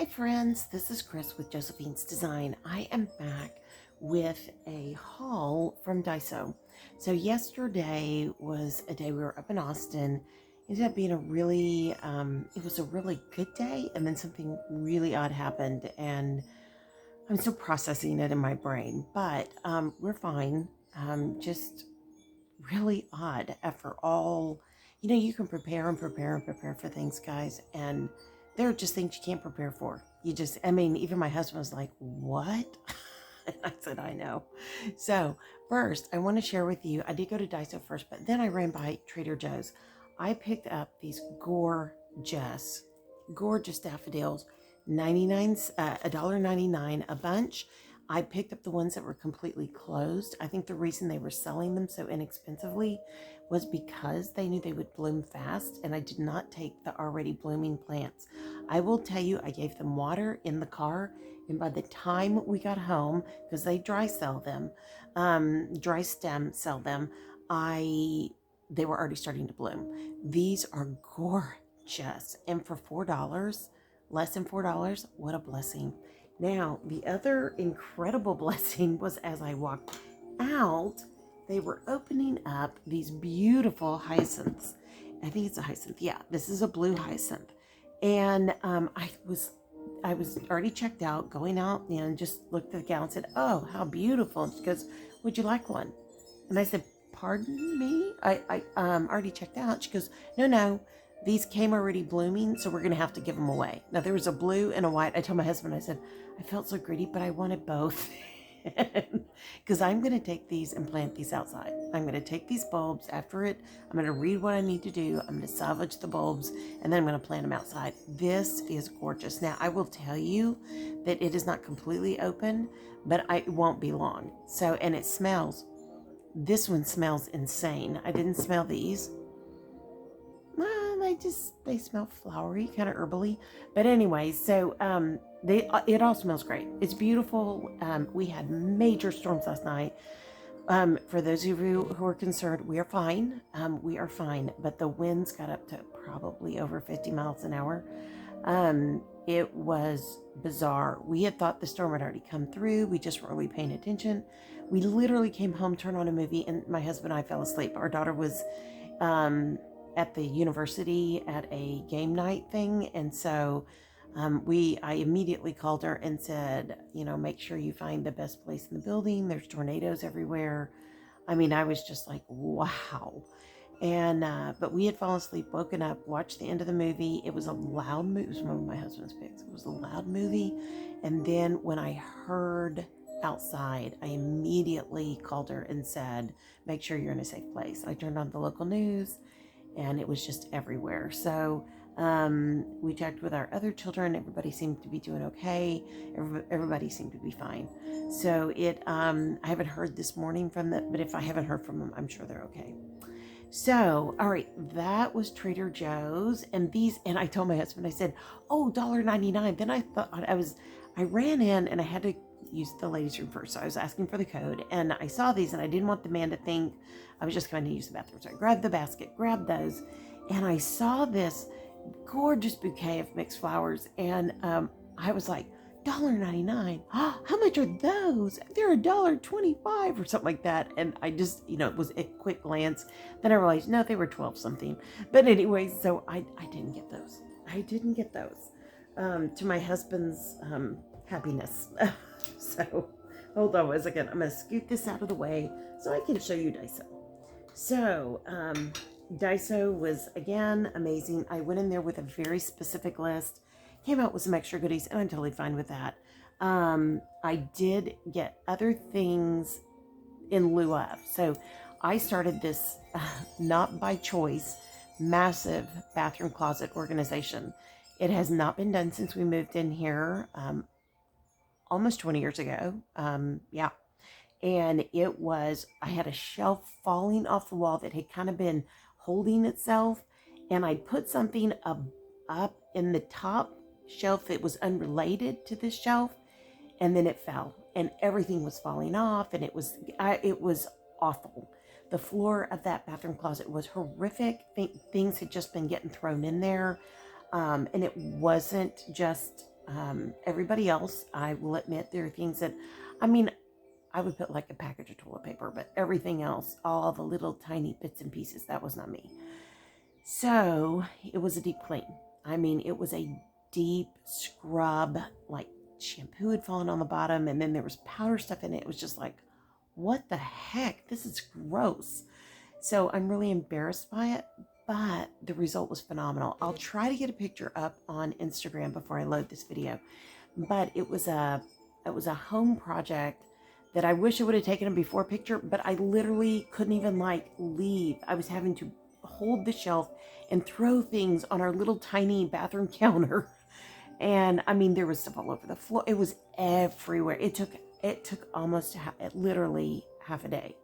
Hi friends, this is Chris with Josephine's Design. I am back with a haul from Daiso. So yesterday was a day we were up in Austin. It ended up being it was a really good day, and then something really odd happened, and I'm still processing it in my brain, but we're fine. Just really odd after all. You can prepare and prepare and prepare for things, guys, and there are just things you can't prepare for. Even my husband was like, what? And I said, I know. So first, I want to share with you, I did go to Daiso first, but then I ran by Trader Joe's. I picked up these gorgeous daffodils, 99, $1.99 a bunch. I picked up the ones that were completely closed. I think the reason they were selling them so inexpensively was because they knew they would bloom fast, and I did not take the already blooming plants. I will tell you, I gave them water in the car, and by the time we got home, because they dry stem sell them, they were already starting to bloom. These are gorgeous, and for $4, less than $4, what a blessing. Now, the other incredible blessing was as I walked out, they were opening up these beautiful hyacinths. I think it's a hyacinth. Yeah, this is a blue hyacinth. And I was already checked out, going out and just looked at the gal and said, "Oh, how beautiful." And she goes, "Would you like one?" And I said, "Pardon me? I already checked out." She goes, No. These came already blooming, so we're going to have to give them away. Now, there was a blue and a white. I told my husband, I said, I felt so greedy, but I wanted both. Because I'm going to take these and plant these outside. I'm going to take these bulbs after it. I'm going to read what I need to do. I'm going to salvage the bulbs, and then I'm going to plant them outside. This is gorgeous. Now, I will tell you that it is not completely open, but it won't be long. So, and it smells. This one smells insane. I didn't smell these. They smell flowery, kind of herbally. But anyway, so it all smells great. It's beautiful. We had major storms last night. For those of you who are concerned, we are fine. We are fine. But the winds got up to probably over 50 miles an hour. It was bizarre. We had thought the storm had already come through. We just weren't really paying attention. We literally came home, turned on a movie, and my husband and I fell asleep. Our daughter was at the university at a game night thing, and so I immediately called her and said, make sure you find the best place in the building. There's tornadoes everywhere. I mean, I was just like, wow. And but we had fallen asleep, woken up, watched the end of the movie. It was a loud movie. It was one of my husband's picks. It was a loud movie. And then when I heard outside, I immediately called her and said, make sure you're in a safe place. I turned on the local news, and it was just everywhere. So we checked with our other children. Everybody seemed to be doing okay. Everybody seemed to be fine. So I haven't heard this morning from them, but if I haven't heard from them, I'm sure they're okay. So, all right, that was Trader Joe's, and I told my husband, I said, "Oh, $1.99. Then I thought I ran in and I had to use the ladies' room first. So I was asking for the code, and I saw these, and I didn't want the man to think I was just going to use the bathroom. So I grabbed the basket, grabbed those, and I saw this gorgeous bouquet of mixed flowers, and I was like, $1.99. How much are those? They're $1.25 or something like that. And I just, it was a quick glance. Then I realized, no, they were 12 something. But anyway, so I didn't get those. I didn't get those to my husband's happiness. So hold on a second. I'm going to scoot this out of the way so I can show you Daiso. So Daiso was, again, amazing. I went in there with a very specific list. Came out with some extra goodies, and I'm totally fine with that. I did get other things in lieu of. So I started this, not by choice, massive bathroom closet organization. It has not been done since we moved in here almost 20 years ago. Yeah. And I had a shelf falling off the wall that had kind of been holding itself. And I put something up in the top shelf that was unrelated to this shelf, and then it fell, and everything was falling off, and it was awful. The floor of that bathroom closet was horrific. Things had just been getting thrown in there, and it wasn't just Everybody else, I will admit, there are things that, I mean, I would put like a package of toilet paper, but everything else, all the little tiny bits and pieces, that was not me. So it was a deep clean. I mean, it was a deep scrub, like shampoo had fallen on the bottom, and then there was powder stuff in it. It was just like, what the heck? This is gross. So I'm really embarrassed by it, but the result was phenomenal. I'll try to get a picture up on Instagram before I load this video. But it was a home project that I wish I would have taken a before picture, but I literally couldn't even like leave. I was having to hold the shelf and throw things on our little tiny bathroom counter. And I mean, there was stuff all over the floor. It was everywhere. It took almost literally half a day.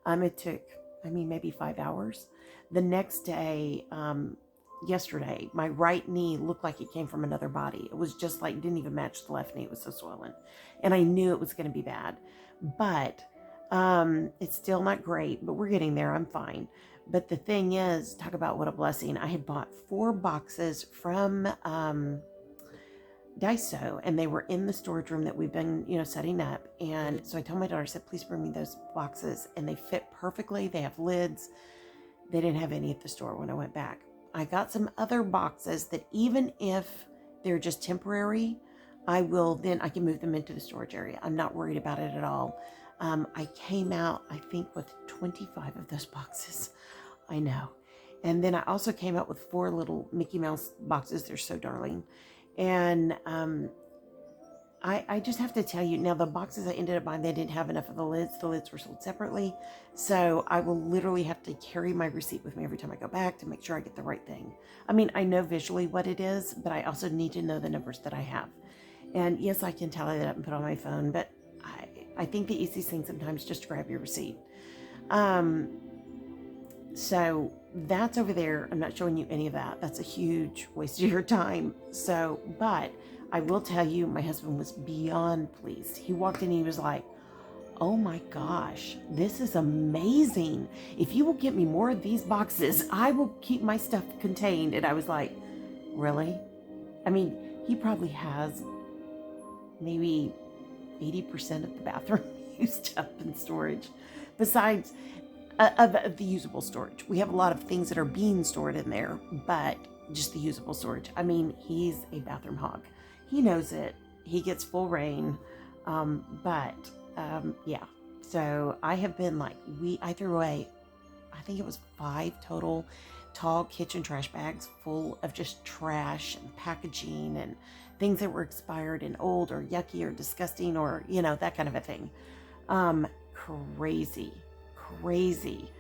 It took, I mean, maybe 5 hours. The next day, yesterday, my right knee looked like it came from another body. It was just like, didn't even match the left knee. It was so swollen. And I knew it was going to be bad. But it's still not great, but we're getting there. I'm fine. But the thing is, talk about what a blessing. I had bought 4 boxes from Daiso, and they were in the storage room that we've been, setting up. And so I told my daughter, I said, please bring me those boxes. And they fit perfectly. They have lids. They didn't have any at the store when I went back. I got some other boxes that even if they're just temporary, I can move them into the storage area. I'm not worried about it at all. I came out, I think, with 25 of those boxes. I know. And then I also came out with 4 little Mickey Mouse boxes. They're so darling. And I just have to tell you, now the boxes I ended up buying, they didn't have enough of the lids. The lids were sold separately. So I will literally have to carry my receipt with me every time I go back to make sure I get the right thing. I mean, I know visually what it is, but I also need to know the numbers that I have. And yes, I can tally that up and put on my phone, but I think the easiest thing sometimes is just to grab your receipt. So that's over there. I'm not showing you any of that. That's a huge waste of your time. So, but I will tell you, my husband was beyond pleased. He walked in and he was like, oh my gosh, this is amazing. If you will get me more of these boxes, I will keep my stuff contained. And I was like, really? I mean, he probably has maybe 80% of the bathroom used up in storage. Besides of the usable storage. We have a lot of things that are being stored in there, but just the usable storage. I mean, he's a bathroom hog. He knows it. He gets full reign. Yeah. So I have been like, I threw away, I think it was 5 total tall kitchen trash bags full of just trash and packaging and things that were expired and old or yucky or disgusting or, that kind of a thing. Crazy.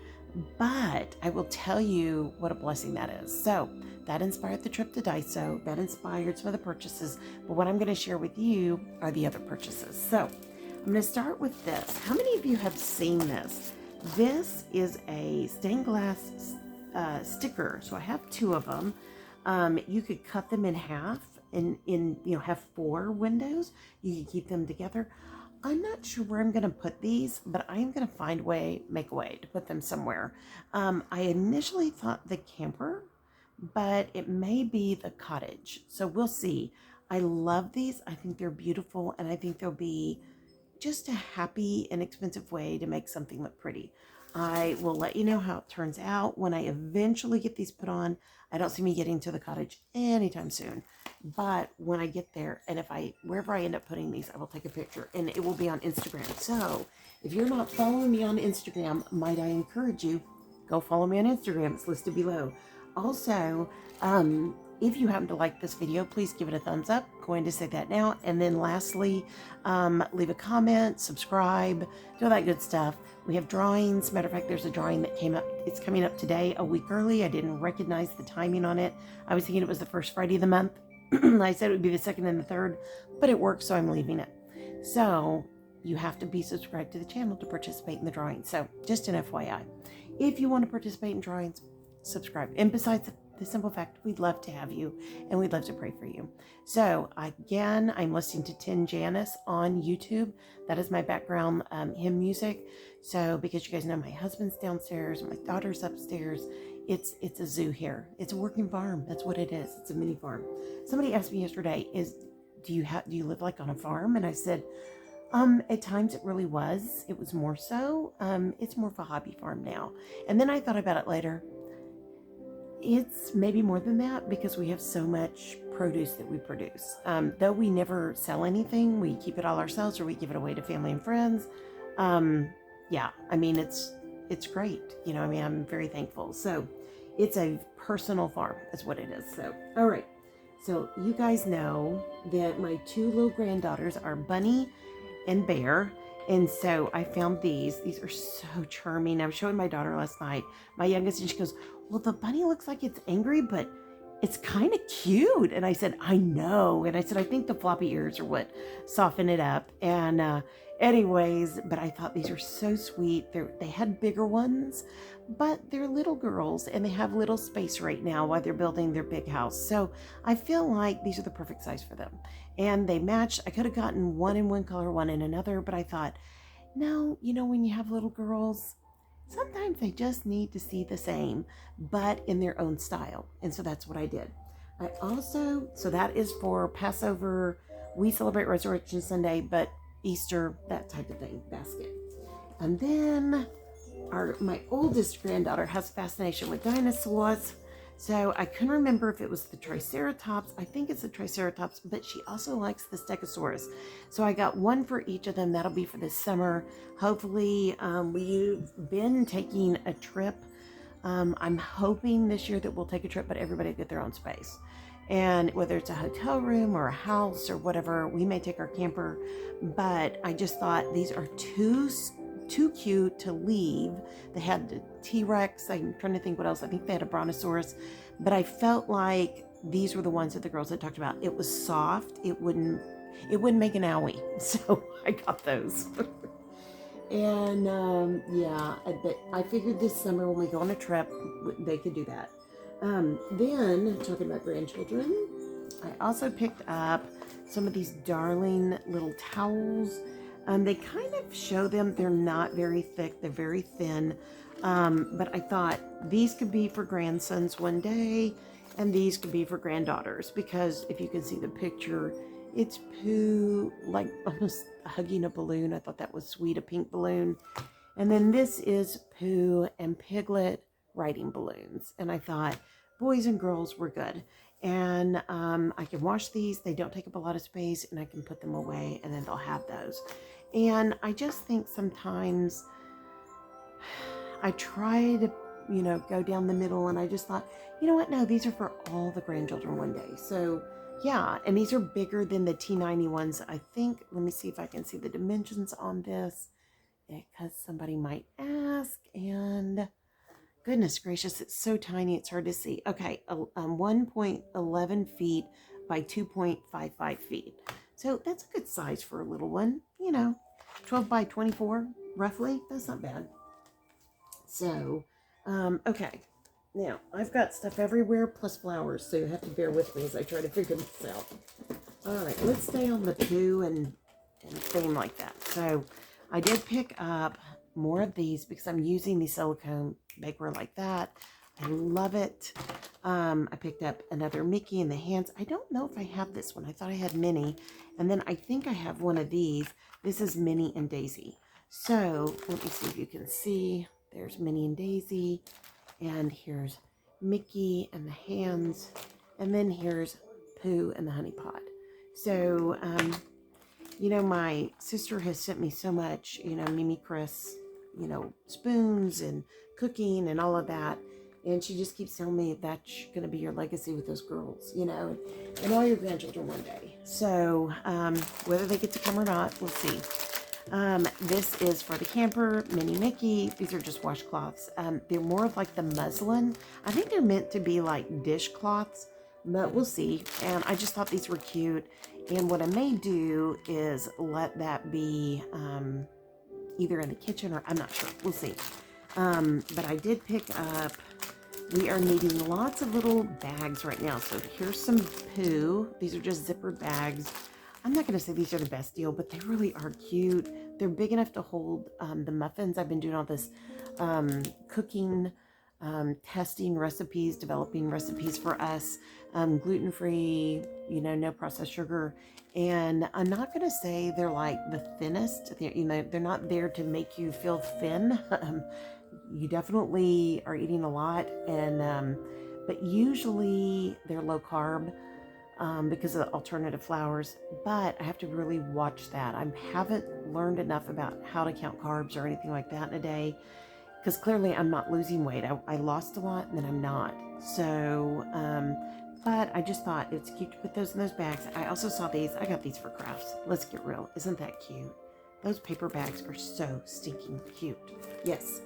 But I will tell you what a blessing that is. So that inspired the trip to Daiso. That inspired some of the purchases. But what I'm going to share with you are the other purchases. So I'm going to start with this. How many of you have seen this? This is a stained glass sticker. So I have 2 of them. You could cut them in half and have 4 windows. You can keep them together. I'm not sure where I'm going to put these, but I'm going to make a way to put them somewhere. I initially thought the camper, but it may be the cottage. So we'll see. I love these. I think they're beautiful, and I think they'll be just a happy, inexpensive way to make something look pretty. I will let you know how it turns out when I eventually get these put on. I don't see me getting to the cottage anytime soon. But when I get there, and wherever I end up putting these, I will take a picture, and it will be on Instagram. So if you're not following me on Instagram, might I encourage you, go follow me on Instagram. It's listed below. Also, if you happen to like this video, please give it a thumbs up. Going to say that now. And then lastly, leave a comment, subscribe, do all that good stuff. We have drawings. Matter of fact, there's a drawing that came up. It's coming up today, a week early. I didn't recognize the timing on it. I was thinking it was the first Friday of the month. I said it would be the 2nd and the 3rd, but it worked, so I'm leaving it. So you have to be subscribed to the channel to participate in the drawing. So just an FYI. If you want to participate in drawings, subscribe. And besides the simple fact, we'd love to have you, and we'd love to pray for you. So again, I'm listening to Tin Janice on YouTube. That is my background hymn music. So because you guys know my husband's downstairs, my daughter's upstairs, it's a zoo here. It's a working farm. That's what it is. It's a mini farm. Somebody asked me yesterday, do you live like on a farm? And I said, at times it really was. It was more so. It's more of a hobby farm now. And then I thought about it later. It's maybe more than that because we have so much produce that we produce. Though we never sell anything, we keep it all ourselves or we give it away to family and friends. Yeah, I mean, it's great. You know, I mean, I'm very thankful. So it's a personal farm is what it is. So, all right. So you guys know that my two little granddaughters are Bunny and Bear. And so I found these. These are so charming. I was showing my daughter last night, my youngest, and she goes, well, the bunny looks like it's angry, but it's kind of cute. And I said, I know. And I said, I think the floppy ears are what soften it up. And anyways, but I thought these are so sweet. They had bigger ones, but they're little girls and they have little space right now while they're building their big house. So I feel like these are the perfect size for them. And they matched. I could have gotten one in one color, one in another, but I thought, no, you know, when you have little girls, sometimes they just need to see the same, but in their own style. And so that's what I did. So that is for Passover. We celebrate Resurrection Sunday, but Easter, that type of thing, basket. And then my oldest granddaughter has fascination with dinosaurs. So I couldn't remember if it was the Triceratops. I think it's the Triceratops, but she also likes the Stegosaurus. So I got one for each of them. That'll be for this summer. Hopefully, we've been taking a trip. I'm hoping this year that we'll take a trip, but everybody get their own space. And whether it's a hotel room or a house or whatever, we may take our camper. But I just thought these are too cute to leave. They had the T-Rex. I'm trying to think what else. I think they had a Brontosaurus, but I felt like these were the ones that the girls had talked about. It was soft. It wouldn't make an owie. So I got those. And yeah, but I figured this summer when we go on a trip, they could do that. Then talking about grandchildren, I also picked up some of these darling little towels. They kind of show them, they're not very thick, they're very thin. But I thought these could be for grandsons one day, and these could be for granddaughters, because if you can see the picture, it's Pooh, like almost hugging a balloon. I thought that was sweet, a pink balloon. And then this is Pooh and Piglet riding balloons. And I thought boys and girls were good. And I can wash these. They don't take up a lot of space, and I can put them away, and then they'll have those. And I just think sometimes I try to, go down the middle, and I just thought, you know what? No, these are for all the grandchildren one day. So yeah, and these are bigger than the T90 ones. I think, let me see if I can see the dimensions on this, because somebody might ask, and goodness gracious, it's so tiny, it's hard to see. Okay, 1.11 feet by 2.55 feet. So that's a good size for a little one, 12 by 24, roughly. That's not bad. So, okay. Now, I've got stuff everywhere plus flowers, so you have to bear with me as I try to figure this out. All right, let's stay on the Pooh and theme like that. So, I did pick up more of these because I'm using the silicone bakeware like that. I love it. I picked up another Mickey in the hands. I don't know if I have this one. I thought I had Minnie. And then I think I have one of these. This is Minnie and Daisy. So, let me see if you can see. There's Minnie and Daisy. And here's Mickey and the hands. And then here's Pooh and the honey pot. So, my sister has sent me so much, Mimi Chris, spoons and cooking and all of that. And she just keeps telling me that's going to be your legacy with those girls, and all your grandchildren one day. So whether they get to come or not, we'll see. This is for the camper, Minnie Mickey. These are just washcloths. They're more of like the muslin. I think they're meant to be like dishcloths, but we'll see. And I just thought these were cute. And what I may do is let that be either in the kitchen or I'm not sure. We'll see. But I did pick up, we are needing lots of little bags right now. So here's some Pooh. These are just zippered bags. I'm not going to say these are the best deal, but they really are cute. They're big enough to hold the muffins. I've been doing all this cooking testing recipes, developing recipes for us, gluten-free, no processed sugar. And I'm not going to say they're like the thinnest. They're not there to make you feel thin. You definitely are eating a lot, and but usually they're low carb because of the alternative flours. But I have to really watch that. I haven't learned enough about how to count carbs or anything like that in a day, because clearly I'm not losing weight. I lost a lot and then I'm not. So, but I just thought it's cute to put those in those bags. I also saw these. I got these for crafts. Let's get real. Isn't that cute? Those paper bags are so stinking cute. Yes.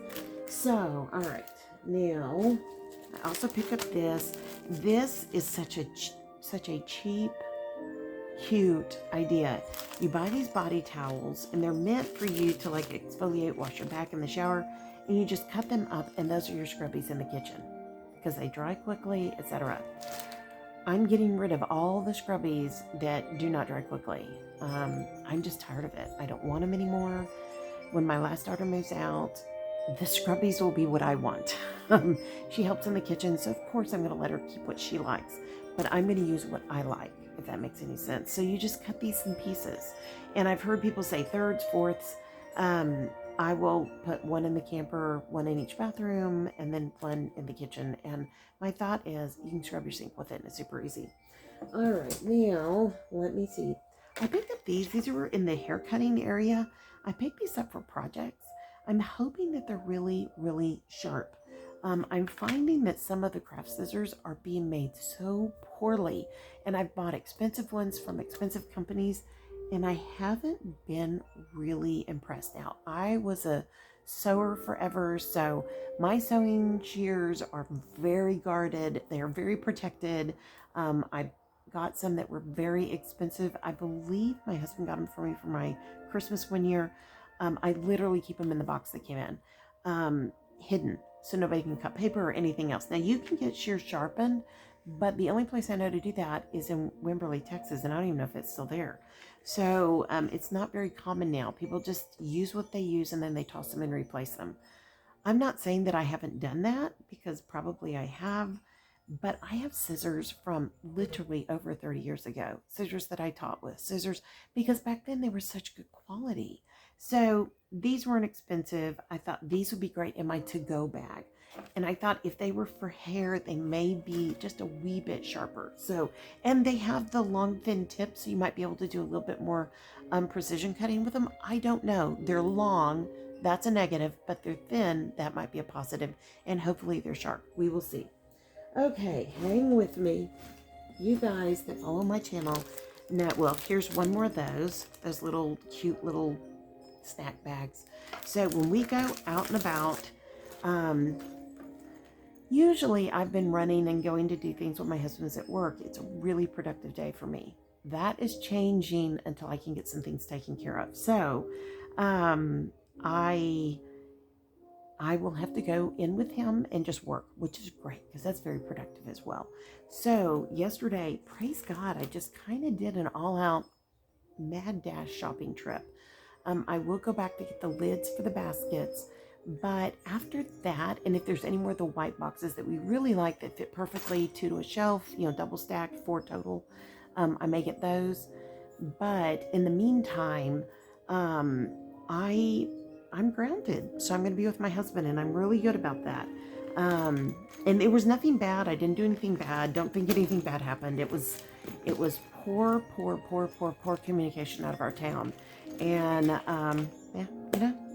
So, all right. Now, I also picked up this. This is such a cheap, cute idea. You buy these body towels and they're meant for you to like exfoliate, wash your back in the shower, and you just cut them up, and those are your scrubbies in the kitchen because they dry quickly, etc. I'm getting rid of all the scrubbies that do not dry quickly. I'm just tired of it. I don't want them anymore. When my last daughter moves out, the scrubbies will be what I want. She helps in the kitchen, so of course I'm going to let her keep what she likes, but I'm going to use what I like, if that makes any sense. So you just cut these in pieces. And I've heard people say thirds, fourths. I will put one in the camper, one in each bathroom, and then one in the kitchen. And my thought is you can scrub your sink with it, and it's super easy. All right, now let me see. I picked up these. These were in the hair cutting area. I picked these up for projects. I'm hoping that they're really, really sharp. I'm finding that some of the craft scissors are being made so poorly, and I've bought expensive ones from expensive companies, and I haven't been really impressed. Now, I was a sewer forever, so my sewing shears are very guarded. They are very protected. I got some that were very expensive. I believe my husband got them for me for my Christmas one year. I literally keep them in the box that came in, hidden, so nobody can cut paper or anything else. Now, you can get shears sharpened, but the only place I know to do that is in Wimberley, Texas, and I don't even know if it's still there. So it's not very common now. People just use what they use and then they toss them and replace them. I'm not saying that I haven't done that, because probably I have, but I have scissors from literally over 30 years ago. Scissors that I taught with. Scissors, because back then they were such good quality. So these weren't expensive. I thought these would be great in my to-go bag. And I thought if they were for hair, they may be just a wee bit sharper. So, and they have the long, thin tips, so you might be able to do a little bit more precision cutting with them. I don't know. They're long. That's a negative, but they're thin. That might be a positive. And hopefully they're sharp. We will see. Okay, hang with me. You guys that follow my channel. Now, well, here's one more of those little cute little snack bags. So when we go out and about, usually I've been running and going to do things when my husband's at work. It's a really productive day for me. That is changing until I can get some things taken care of. So I will have to go in with him and just work, which is great because that's very productive as well. So yesterday, praise God, I just kind of did an all-out mad dash shopping trip. I will go back to get the lids for the baskets, but after that, and if there's any more of the white boxes that we really like that fit perfectly, 2 to a shelf, double stacked, 4 total, I may get those. But in the meantime, I'm grounded, so I'm going to be with my husband, and I'm really good about that. And it was nothing bad. I didn't do anything bad. Don't think anything bad happened. It was poor communication out of our town. And yeah,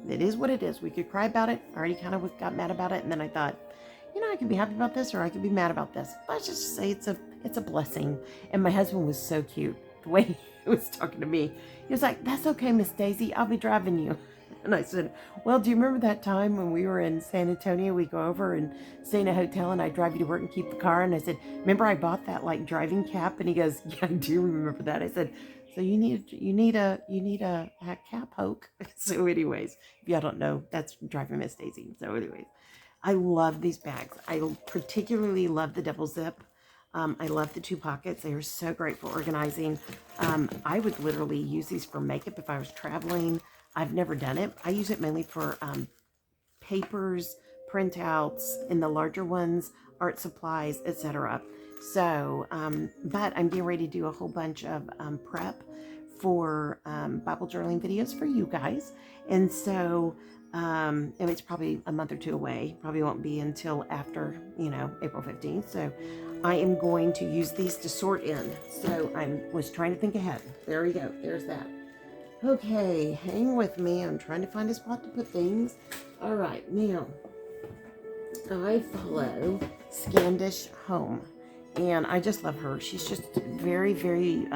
it is what it is. We could cry about it. I already kind of got mad about it, and then I thought, I could be happy about this, or I could be mad about this. Let's just say it's a blessing. And my husband was so cute. The way he was talking to me, he was like, "That's okay, Miss Daisy. I'll be driving you." And I said, "Well, do you remember that time when we were in San Antonio? We go over and stay in a hotel, and I drive you to work and keep the car." And I said, "Remember I bought that like driving cap?" And he goes, "Yeah, I do remember that." I said, "So you need a cap hoke." So anyways, if y'all don't know, that's driving Miss Daisy. So anyways, I love these bags. I particularly love the double zip. I love the 2 pockets. They are so great for organizing. I would literally use these for makeup if I was traveling. I've never done it. I use it mainly for papers, printouts, in the larger ones, art supplies, etc. So, but I'm getting ready to do a whole bunch of prep for Bible journaling videos for you guys. And so, and it's probably a month or two away. Probably won't be until after, April 15th. So I am going to use these to sort in. So I was trying to think ahead. There we go. There's that. Okay, hang with me. I'm trying to find a spot to put things. All right, now I follow Scandish Home, and I just love her. She's just very, very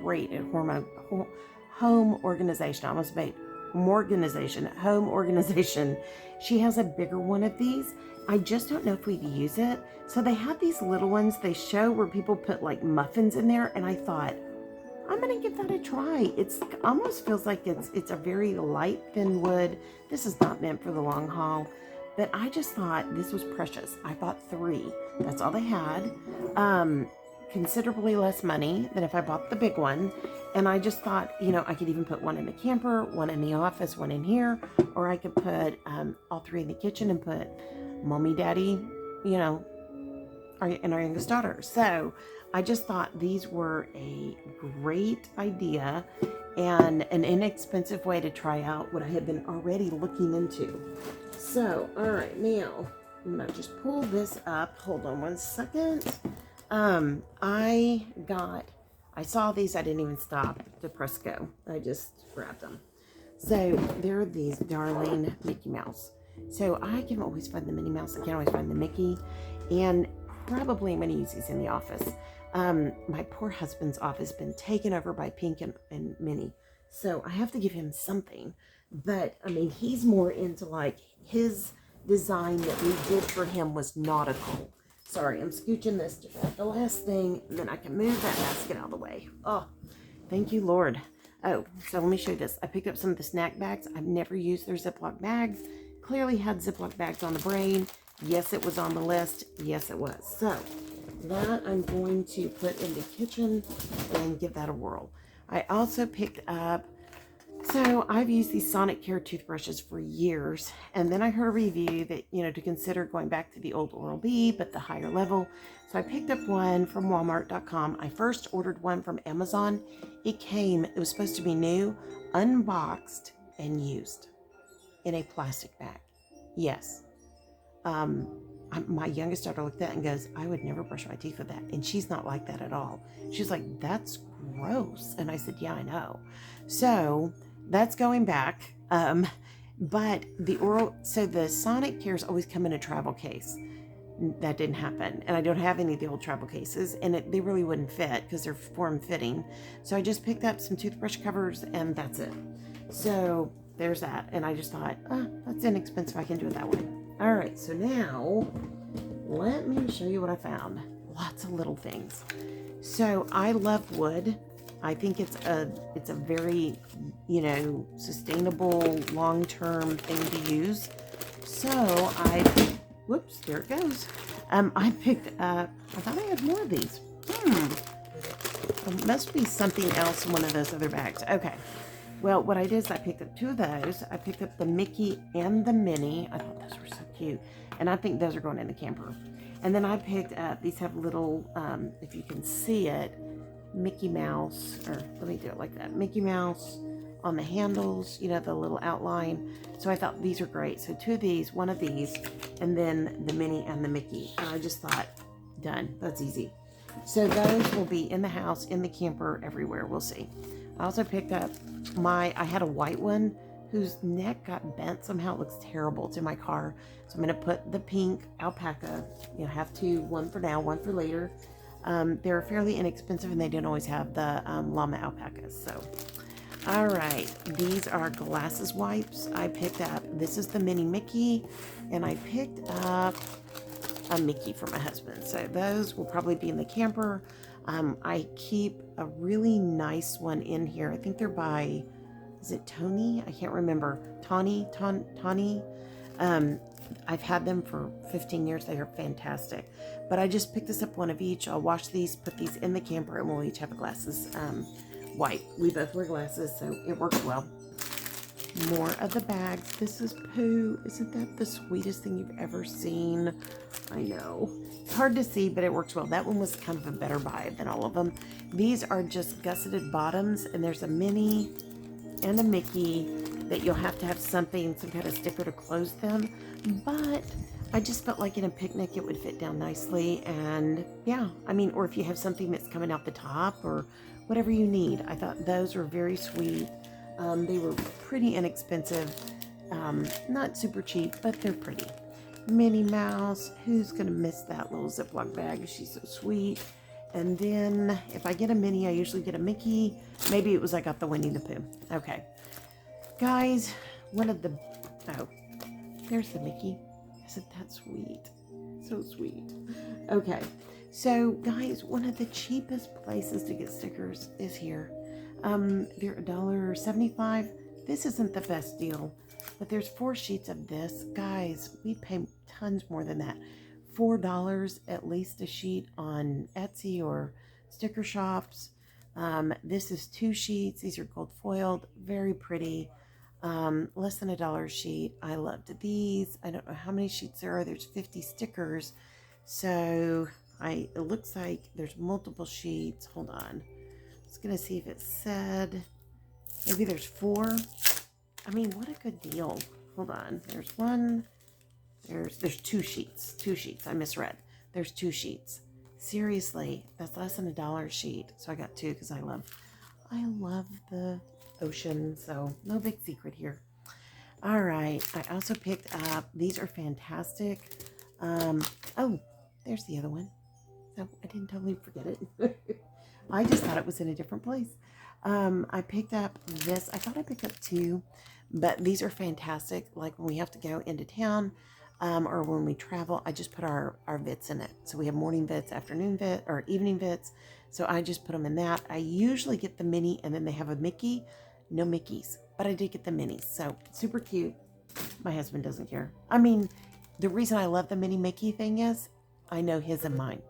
great at home organization. I almost made home organization. She has a bigger one of these. I just don't know if we'd use it. So they have these little ones they show where people put like muffins in there, and I thought, I'm gonna give that a try. It's almost feels like it's a very light, thin wood. This is not meant for the long haul, but I just thought this was precious. I bought 3. That's all they had. Considerably less money than if I bought the big one. And I just thought, I could even put one in the camper, one in the office, one in here, or I could put all 3 in the kitchen and put mommy, daddy, and our youngest daughter. So I just thought these were a great idea and an inexpensive way to try out what I had been already looking into. So, all right, now I'm going to just pull this up. Hold on one second. I saw these. I didn't even stop to press go. I just grabbed them. So there are these darling Mickey Mouse. So I can always find the Minnie Mouse. I can't always find the Mickey. And probably I'm going to use these in the office. My poor husband's office has been taken over by Pink and Minnie. So I have to give him something. But, he's more into like his design that we did for him was nautical. Sorry, I'm scooching this to grab the last thing, and then I can move that basket out of the way. Oh, thank you, Lord. Oh, so let me show you this. I picked up some of the snack bags. I've never used their Ziploc bags. Clearly had Ziploc bags on the brain. Yes, it was on the list. Yes, it was. So that I'm going to put in the kitchen and give that a whirl. I also picked up, so I've used these Sonic Care toothbrushes for years, and then I heard a review that, to consider going back to the old Oral-B, but the higher level. So I picked up one from Walmart.com. I first ordered one from Amazon. It was supposed to be new, unboxed, and used in a plastic bag. Yes. My youngest daughter looked at it and goes, I would never brush my teeth with that. And she's not like that at all. She's like, that's gross. And I said, yeah, I know. So that's going back. But the Sonic Cares always come in a travel case. That didn't happen. And I don't have any of the old travel cases. And they really wouldn't fit because they're form-fitting. So I just picked up some toothbrush covers and that's it. So there's that. And I just thought, that's inexpensive. I can do it that way. All right, so now let me show you what I found. Lots of little things. So I love wood. I think it's a very, sustainable, long-term thing to use. So whoops, there it goes. I picked up, I thought I had more of these. There must be something else in one of those other bags. Okay. Well, what I did is I picked up 2 of those. I picked up the Mickey and the Minnie. I thought those were so cute. And I think those are going in the camper. And then I picked up, these have little, if you can see it, Mickey Mouse, or let me do it like that. Mickey Mouse on the handles, the little outline. So I thought these are great. So 2 of these, 1 of these, and then the Minnie and the Mickey. And I just thought, done. That's easy. So those will be in the house, in the camper, everywhere. We'll see. I also picked up I had a white one whose neck got bent. Somehow it looks terrible. It's in my car. So I'm going to put the pink alpaca, have 2, 1 for now, 1 for later. They're fairly inexpensive and they don't always have the llama alpacas. So, all right. These are glasses wipes. I picked up, this is the mini Mickey, and I picked up a Mickey for my husband. So those will probably be in the camper. I keep a really nice one in here. I think they're by, is it Tony? I can't remember. Tawny. I've had them for 15 years. They are fantastic. But I just picked this up, 1 of each. I'll wash these, put these in the camper, and we'll each have a glasses wipe. We both wear glasses, so it works well. more of the bags. This is Pooh. Isn't that the sweetest thing you've ever seen? I know. It's hard to see, but it works well. That one was kind of a better buy than all of them. These are just gusseted bottoms, and there's a Minnie and a Mickey that you'll have to have something, some kind of sticker to close them. But I just felt like in a picnic it would fit down nicely. And yeah, I mean, or if you have something that's coming out the top or whatever you need. I thought those were very sweet. They were pretty inexpensive. Not super cheap, but they're pretty. Minnie Mouse, who's gonna miss that little Ziploc bag? She's so sweet. And then if I get a Minnie, I usually get a Mickey. Maybe it was I got the Winnie the Pooh. Okay. Guys, one of the, oh, there's the Mickey. Isn't that sweet? So sweet. Okay. So guys, one of the cheapest places to get stickers is here. They're $1.75. This isn't the best deal, but there's 4 sheets of this. Guys, we pay tons more than that. $4 at least a sheet on Etsy or sticker shops. This is 2 sheets. These are gold foiled, very pretty. Less than $1 a sheet. I loved these. I don't know how many sheets there are. There's 50 stickers. So it looks like there's multiple sheets. Hold on. I was gonna see if it said maybe there's 4. I mean, what a good deal. Hold on. There's one. There's 2 sheets. 2 sheets. I misread. There's 2 sheets. Seriously, that's less than $1 a sheet. So I got 2 because I love the ocean. So no big secret here. All right. I also picked up. These are fantastic. Oh, there's the other one. So I didn't totally forget it. I just thought it was in a different place. I picked up this. I thought I picked up 2, but these are fantastic. Like when we have to go into town, or when we travel, I just put our vits in it. So we have morning vits, afternoon vit, or evening vits. So I just put them in that. I usually get the Minnie, and then they have a Mickey. No Mickeys, but I did get the Minnies. So super cute. My husband doesn't care. I mean, the reason I love the Minnie Mickey thing is I know his and mine.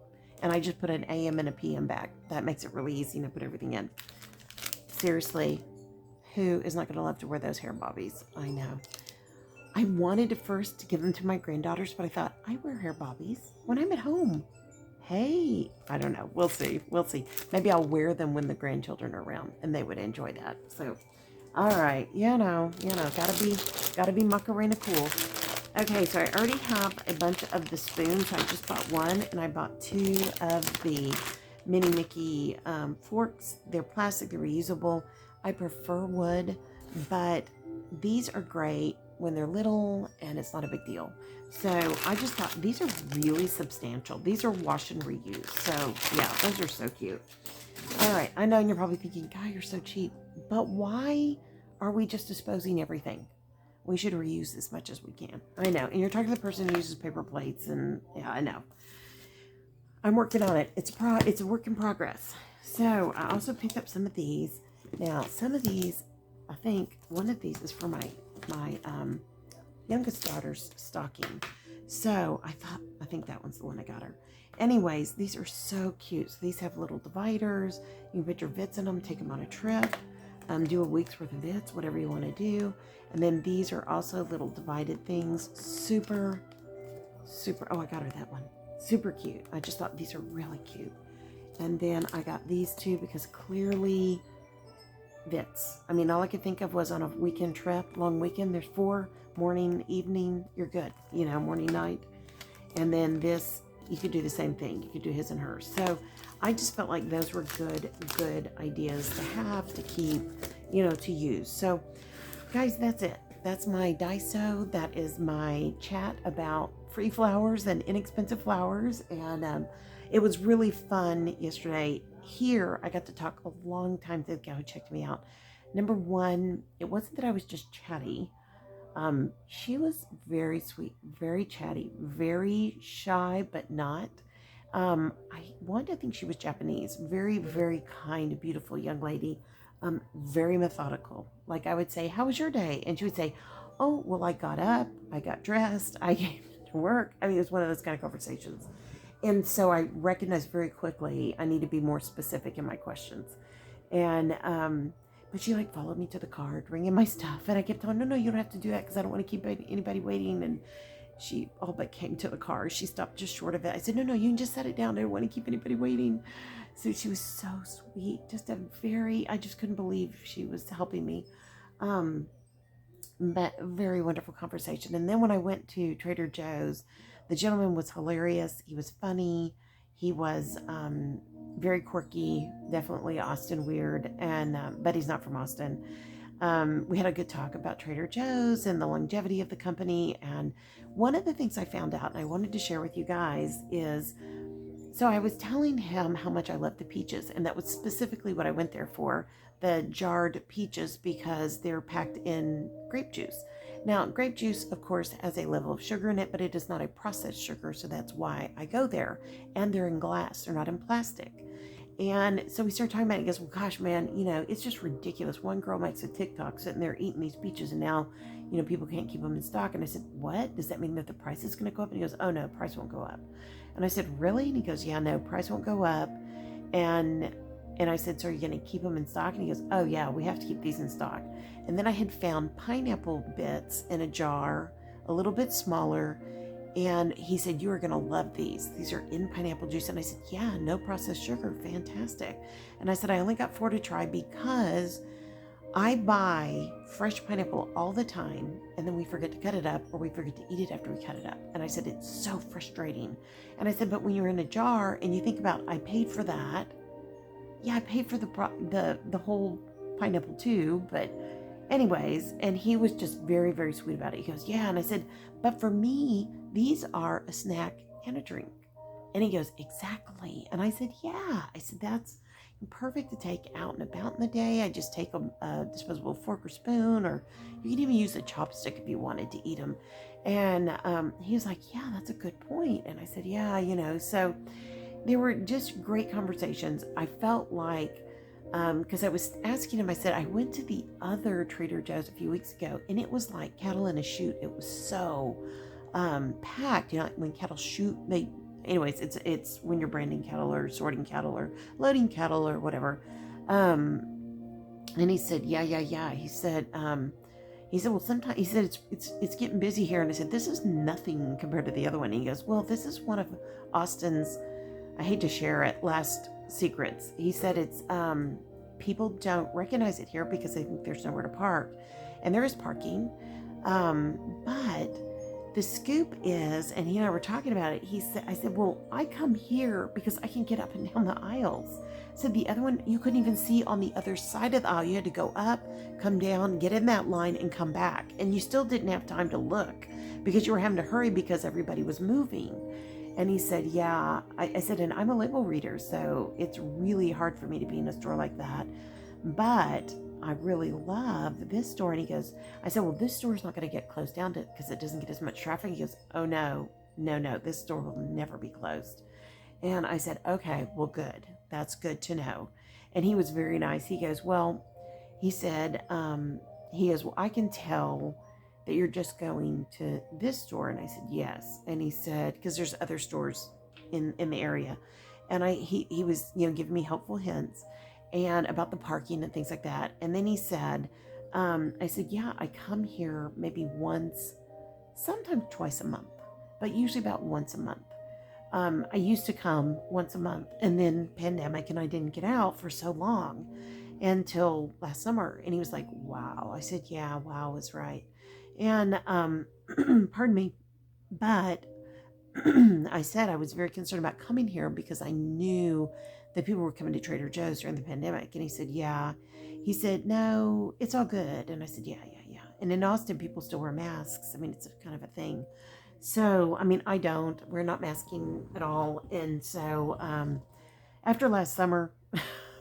And I just put an AM and a PM bag. That makes it really easy to put everything in. Seriously, who is not going to love to wear those hair bobbies? I know. I wanted to first give them to my granddaughters, but I thought, I wear hair bobbies when I'm at home. Hey, I don't know. We'll see. We'll see. Maybe I'll wear them when the grandchildren are around, and they would enjoy that. So, all right. Gotta be Macarena cool. Okay, so I already have a bunch of the spoons. I just bought 1, and I bought 2 of the Mini Mickey forks. They're plastic, they're reusable. I prefer wood, but these are great when they're little, and it's not a big deal. So I just thought these are really substantial. These are wash and reuse. So yeah, those are so cute. All right, I know you're probably thinking, God, you're so cheap. But why are we just disposing everything? We should reuse as much as we can. I know. And you're talking to the person who uses paper plates, and yeah, I know. I'm working on it. It's a work in progress. So I also picked up some of these. Now, some of these, I think one of these is for my youngest daughter's stocking. So I think that one's the one I got her. Anyways, these are so cute. So these have little dividers. You can put your vits in them, take them on a trip, do a week's worth of vits, whatever you want to do. And then these are also little divided things. Super, oh, I got her that one. Super cute. I just thought these are really cute. And then I got these 2 because clearly vits. I mean, all I could think of was on a weekend trip, long weekend, there's 4, morning, evening, you're good. You know, morning, night. And then this, you could do the same thing. You could do his and hers. So I just felt like those were good ideas to have, to keep, you know, to use. So guys, that's it. That's my Daiso. That is my chat about free flowers and inexpensive flowers. And it was really fun yesterday. Here, I got to talk a long time to the guy who checked me out. Number 1, it wasn't that I was just chatty. She was very sweet, very chatty, very shy, but not. I wanted to think she was Japanese. Very, very kind, beautiful young lady. Very methodical. Like I would say, how was your day? And she would say, oh, well, I got up, I got dressed, I came to work. I mean, it was one of those kind of conversations. And so I recognized very quickly I need to be more specific in my questions. And But she like followed me to the car, bringing my stuff. And I kept telling her, no, you don't have to do that because I don't want to keep anybody waiting. And she all but came to the car. She stopped just short of it. I said, no, you can just set it down. I don't want to keep anybody waiting. So she was so sweet. I just couldn't believe she was helping me. But very wonderful conversation. And then when I went to Trader Joe's, the gentleman was hilarious. He was funny. He was very quirky, definitely Austin weird, and but he's not from Austin. We had a good talk about Trader Joe's and the longevity of the company. And one of the things I found out, and I wanted to share with you guys, is so I was telling him how much I love the peaches, and that was specifically what I went there for, the jarred peaches, because they're packed in grape juice. Now, grape juice, of course, has a level of sugar in it, but it is not a processed sugar, so that's why I go there. And they're in glass, they're not in plastic. And so we started talking about it. He goes, well, gosh, man, it's just ridiculous. One girl makes a TikTok sitting there eating these peaches, and now, people can't keep them in stock. And I said, what? Does that mean that the price is going to go up? And he goes, oh, no, price won't go up. And I said, really? And he goes, yeah, no, price won't go up. And I said, so are you going to keep them in stock? And he goes, oh, yeah, we have to keep these in stock. And then I had found pineapple bits in a jar, a little bit smaller. And he said, you are going to love these. These are in pineapple juice. And I said, yeah, no processed sugar. Fantastic. And I said, I only got 4 to try because I buy fresh pineapple all the time, and then we forget to cut it up, or we forget to eat it after we cut it up. And I said, it's so frustrating. And I said, but when you're in a jar and you think about, I paid for that. Yeah, I paid for the whole pineapple too, but anyways, and he was just very, very sweet about it. He goes, yeah. And I said, but for me, these are a snack and a drink. And he goes, exactly. And I said, yeah. I said, that's perfect to take out and about in the day. I just take a disposable fork or spoon, or you can even use a chopstick if you wanted to eat them. And he was like, yeah, that's a good point. And I said, yeah, so there were just great conversations. I felt like, because I was asking him, I said, I went to the other Trader Joe's a few weeks ago, and it was like cattle in a chute. It was so packed. Like when cattle shoot, anyways, it's when you're branding cattle or sorting cattle or loading cattle or whatever. And he said, yeah. He said, well, sometimes, he said, it's getting busy here. And I said, this is nothing compared to the other one. And he goes, well, this is one of Austin's, I hate to share it, last secrets. He said it's, people don't recognize it here because they think there's nowhere to park. And there is parking. But the scoop is, and he and I were talking about it, I said, well, I come here because I can get up and down the aisles. So the other one, you couldn't even see on the other side of the aisle. You had to go up, come down, get in that line, and come back. And you still didn't have time to look because you were having to hurry because everybody was moving. And he said, yeah. I said, and I'm a label reader, so it's really hard for me to be in a store like that. But I really love this store. And he goes, I said, well, this store is not going to get closed down because it doesn't get as much traffic. He goes, oh, no, this store will never be closed. And I said, okay, well, good. That's good to know. And he was very nice. He goes, well, he said, well, I can tell that you're just going to this store. And I said, yes. And he said, because there's other stores in the area. And he was, giving me helpful hints and about the parking and things like that. And then he said, I said, yeah, I come here maybe once, sometimes twice a month, but usually about once a month. I used to come once a month, and then pandemic, and I didn't get out for so long until last summer. And he was like, wow. I said, yeah, wow is right. And pardon me, but I said I was very concerned about coming here because I knew that people were coming to Trader Joe's during the pandemic. And he said, yeah. He said, no, it's all good. And I said, yeah. And in Austin, people still wear masks. I mean, it's kind of a thing. So, I mean, I don't. We're not masking at all. And so after last summer,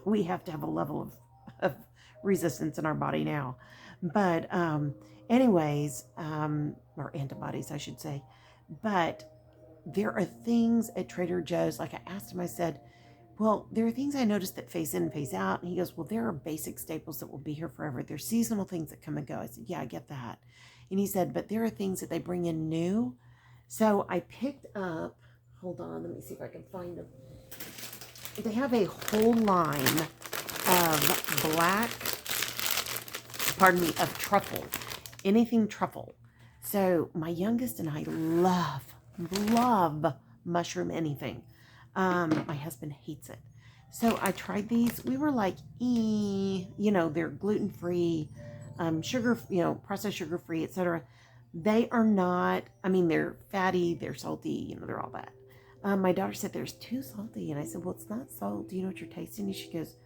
we have to have a level of resistance in our body now. But anyways, or antibodies, I should say. But there are things at Trader Joe's, like I asked him, I said, well, there are things I noticed that phase in and phase out. And he goes, well, there are basic staples that will be here forever. There's seasonal things that come and go. I said, yeah, I get that. And he said, but there are things that they bring in new. So I picked up, hold on, let me see if I can find them. They have a whole line of black pardon me, of truffle. Anything truffle. So my youngest and I love mushroom anything. My husband hates it. So I tried these. We were like, they're gluten-free, sugar, processed sugar-free, etc. They are not, they're fatty, they're salty, they're all that. My daughter said, there's too salty. And I said, well, it's not salt. Do you know what you're tasting? And she goes,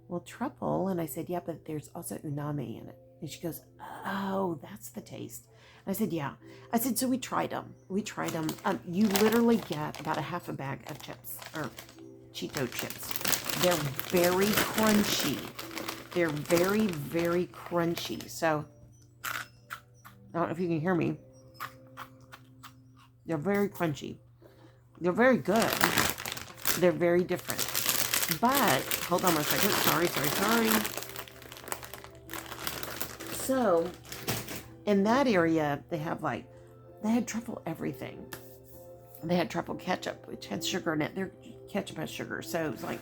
well, truffle. And I said, yeah, but there's also umami in it. And she goes, oh, that's the taste. And I said, yeah. I said, so we tried them. You literally get about a half a bag of chips, or Cheeto chips. They're very crunchy. They're very, very crunchy. So, I don't know if you can hear me. They're very crunchy. They're very good. They're very different. But, hold on one second. Sorry. So, in that area, they had truffle everything. They had truffle ketchup, which had sugar in it. Their ketchup has sugar, so it was like,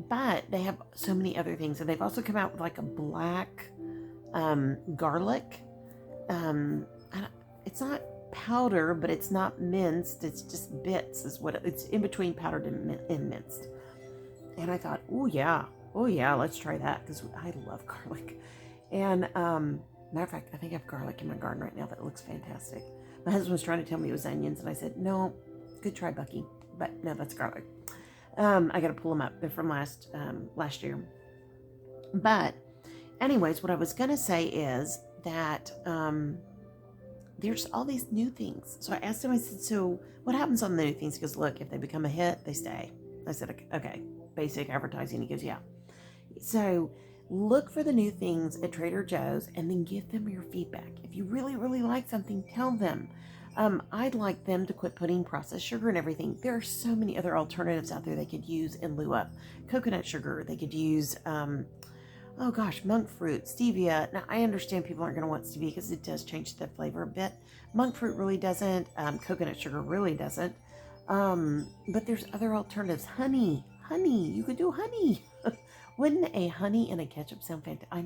But they have so many other things. And they've also come out with like a black garlic. It's not powder, but it's not minced. It's just bits is what it's in between powdered and minced. And I thought, oh yeah, let's try that because I love garlic. And matter of fact, I think I have garlic in my garden right now that looks fantastic. My husband was trying to tell me it was onions, and I said, no, good try, Bucky. But no, that's garlic. I got to pull them up. They're from last year. But anyways, what I was going to say is that there's all these new things. So I asked him, I said, so what happens on the new things? He goes, look, if they become a hit, they stay. I said, okay, basic advertising. He goes, yeah. So look for the new things at Trader Joe's and then give them your feedback. If you really, really like something, tell them. I'd like them to quit putting processed sugar and everything. There are so many other alternatives out there they could use in lieu of coconut sugar. They could use, monk fruit, stevia. Now, I understand people aren't going to want stevia because it does change the flavor a bit. Monk fruit really doesn't. Coconut sugar really doesn't. But there's other alternatives. Honey. You could do honey. Wouldn't a honey and a ketchup sound fantastic? I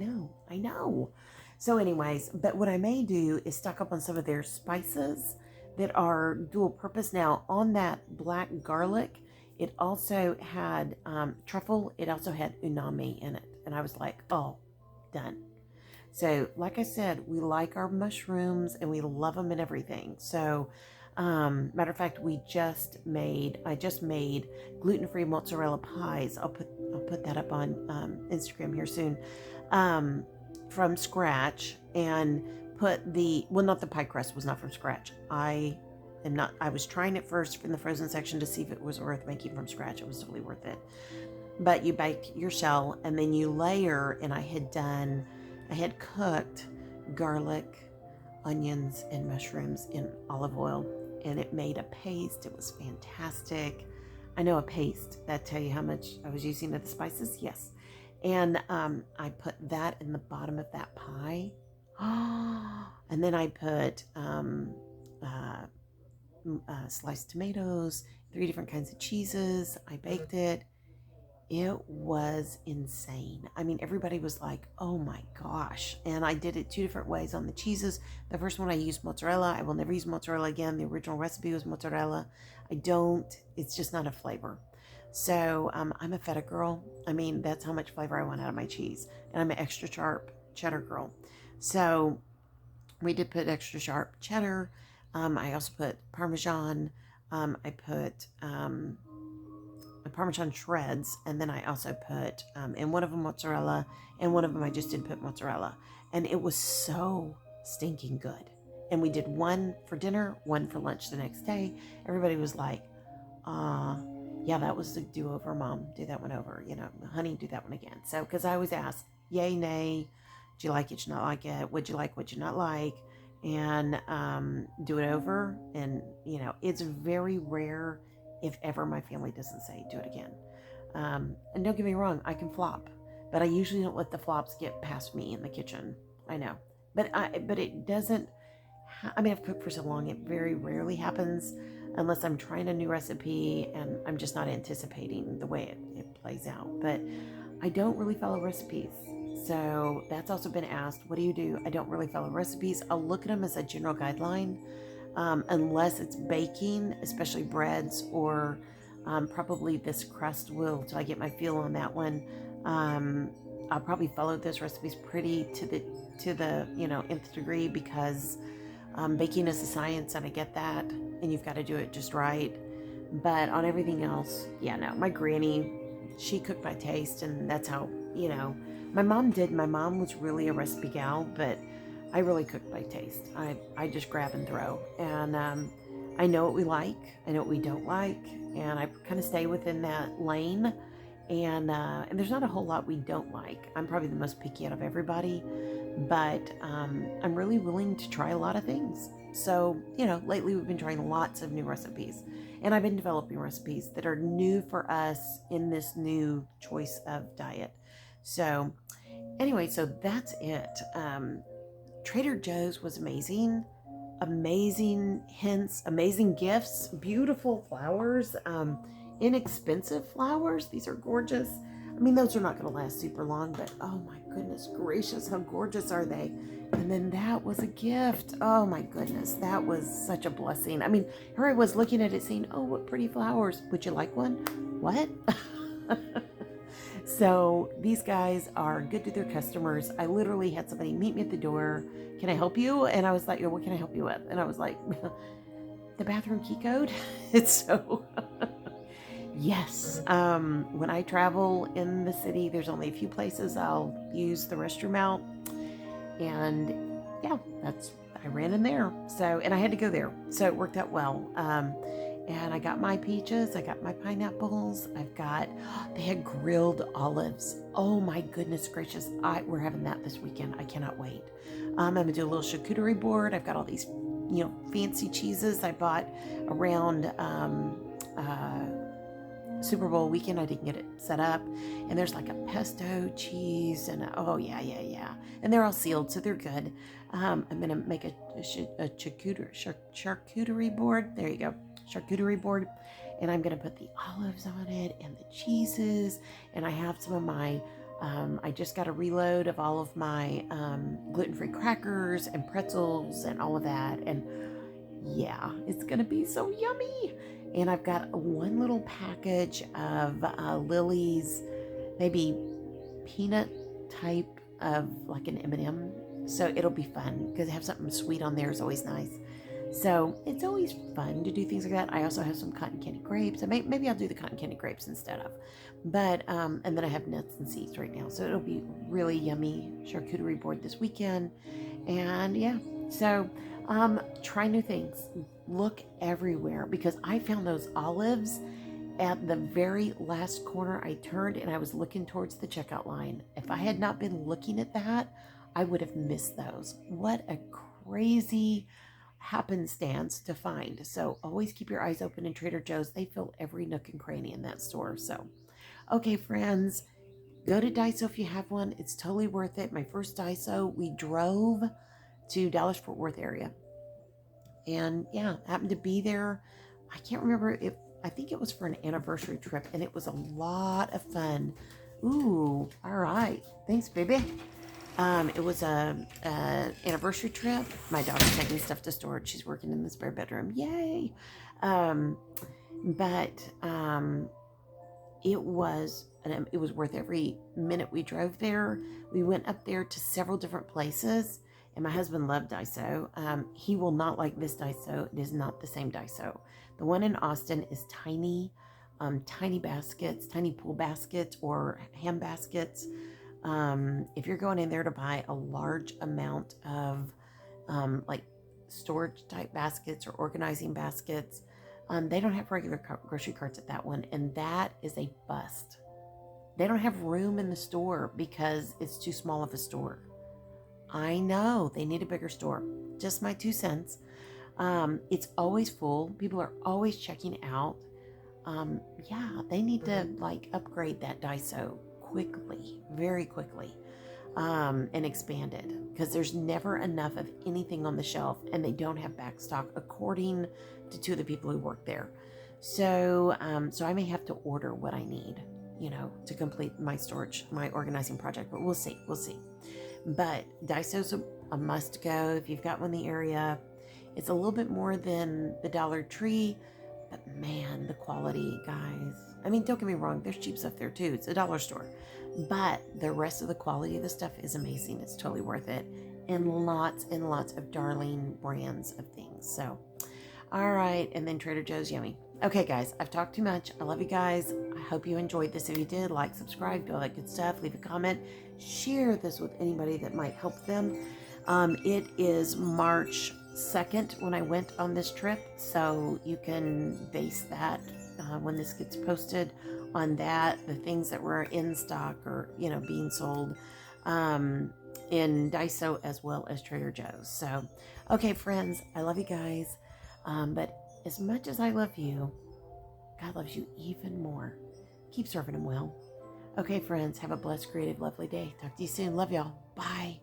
know. So anyways, but what I may do is stock up on some of their spices that are dual purpose. Now, on that black garlic, it also had truffle. It also had umami in it. And I was like, oh, done. So, like I said, we like our mushrooms and we love them and everything. So, matter of fact, I just made gluten-free mozzarella pies. I'll put that up on Instagram here soon, from scratch, and put not the pie crust was not from scratch. I was trying it first in the frozen section to see if it was worth making from scratch. It was totally worth it. But you bake your shell and then you layer, and I had cooked garlic, onions, and mushrooms in olive oil, and it made a paste. It was fantastic. I know a paste. That tell you how much I was using of the spices? Yes. And I put that in the bottom of that pie. And then I put sliced tomatoes, 3 different kinds of cheeses. I baked it. It was insane. I mean, everybody was like, oh my gosh. And I did it 2 different ways on the cheeses. The first one I used mozzarella. I will never use mozzarella again. The original recipe was mozzarella. It's just not a flavor. So I'm a feta girl. I mean, that's how much flavor I want out of my cheese. And I'm an extra sharp cheddar girl. So we did put extra sharp cheddar. I also put Parmesan. I put Parmesan shreds, and then I also put in one of them mozzarella, and one of them I just did put mozzarella, and it was so stinking good. And we did one for dinner, one for lunch the next day. Everybody was like, yeah, that was the do-over, Mom. Do that one over. Honey, do that one again. So, because I always ask, yay, nay, do you like it, do you not like it? Would you like, would you not like? And do it over. And, it's very rare if ever my family doesn't say, do it again. And don't get me wrong, I can flop. But I usually don't let the flops get past me in the kitchen. I know. But it doesn't... I've cooked for so long, it very rarely happens unless I'm trying a new recipe and I'm just not anticipating the way it plays out. But I don't really follow recipes. So that's also been asked, what do you do? I don't really follow recipes. I'll look at them as a general guideline, unless it's baking, especially breads, or probably this crust will, till I get my feel on that one. I'll probably follow those recipes pretty to the nth degree, because baking is a science, and I get that, and you've got to do it just right. But on everything else, yeah, no. My granny, she cooked by taste, and that's how, my mom did. My mom was really a recipe gal, but I really cooked by taste. I just grab and throw. And I know what we like, I know what we don't like, and I kind of stay within that lane. And there's not a whole lot we don't like. I'm probably the most picky out of everybody, but I'm really willing to try a lot of things. So, lately we've been trying lots of new recipes, and I've been developing recipes that are new for us in this new choice of diet. So, anyway, so that's it. Trader Joe's was amazing. Amazing hints, amazing gifts, beautiful flowers, inexpensive flowers. These are gorgeous. I mean, those are not going to last super long, but oh my goodness gracious, how gorgeous are they? And then that was a gift. Oh my goodness, that was such a blessing. I mean, here I was looking at it saying, oh, what pretty flowers. Would you like one? What? So these guys are good to their customers. I literally had somebody meet me at the door. Can I help you? And I was like, what can I help you with? And I was like, the bathroom key code. It's so, yes. When I travel in the city, there's only a few places I'll use the restroom out. And yeah, I ran in there. So, and I had to go there. So it worked out well. And I got my peaches, I got my pineapples, they had grilled olives. Oh my goodness gracious, we're having that this weekend. I cannot wait. I'm gonna do a little charcuterie board. I've got all these, fancy cheeses I bought around Super Bowl weekend. I didn't get it set up. And there's like a pesto cheese, and oh yeah. And they're all sealed, so they're good. I'm gonna make a charcuterie board. There you go. Charcuterie board, and I'm going to put the olives on it and the cheeses, and I have some of my I just got a reload of all of my gluten-free crackers and pretzels and all of that, and yeah, it's going to be so yummy. And I've got one little package of Lily's maybe peanut type of like an M&M, so it'll be fun because to have something sweet on there is always nice. So it's always fun to do things like that. I also have some cotton candy grapes. Maybe I'll do the cotton candy grapes instead of. But, and then I have nuts and seeds right now. So it'll be really yummy charcuterie board this weekend. And yeah, so try new things. Look everywhere, because I found those olives at the very last corner. I turned and I was looking towards the checkout line. If I had not been looking at that, I would have missed those. What a crazy happenstance to find. So always keep your eyes open in Trader Joe's. They fill every nook and cranny in that store. So, okay, friends, go to Daiso if you have one. It's totally worth it. My first Daiso, we drove to Dallas Fort Worth area, and yeah, happened to be there. I can't remember if, I think it was for an anniversary trip, and it was a lot of fun. Ooh, all right. Thanks, baby. It was a anniversary trip. My daughter's taking stuff to storage. She's working in the spare bedroom. Yay! But it was worth every minute we drove there. We went up there to several different places, and my husband loved Daiso. He will not like this Daiso. It is not the same Daiso. The one in Austin is tiny, tiny baskets, tiny pool baskets or ham baskets. If you're going in there to buy a large amount of like storage type baskets or organizing baskets, they don't have regular grocery carts at that one, and that is a bust. They don't have room in the store because it's too small of a store. I know they need a bigger store. Just my 2 cents. It's always full. People are always checking out. Yeah, they need to like upgrade that Daiso quickly, very quickly, and expand it, because there's never enough of anything on the shelf, and they don't have back stock, according to 2 of the people who work there. So, so I may have to order what I need. to complete my storage, my organizing project. But we'll see. We'll see. But Daiso's a must go if you've got one in the area. It's a little bit more than the Dollar Tree, but man, the quality, guys. I mean, don't get me wrong, there's cheap stuff there too. It's a dollar store. But the rest of the quality of the stuff is amazing. It's totally worth it. And lots of darling brands of things. So, all right. And then Trader Joe's yummy. Okay, guys, I've talked too much. I love you guys. I hope you enjoyed this. If you did, like, subscribe, do all that good stuff. Leave a comment. Share this with anybody that might help them. It is March 2nd when I went on this trip, so you can base that when this gets posted on that, the things that were in stock or being sold in Daiso as well as Trader Joe's. So, okay, friends, I love you guys, but as much as I love you, God loves you even more. Keep serving Him well. Okay, friends, have a blessed, creative, lovely day. Talk to you soon. Love y'all. Bye.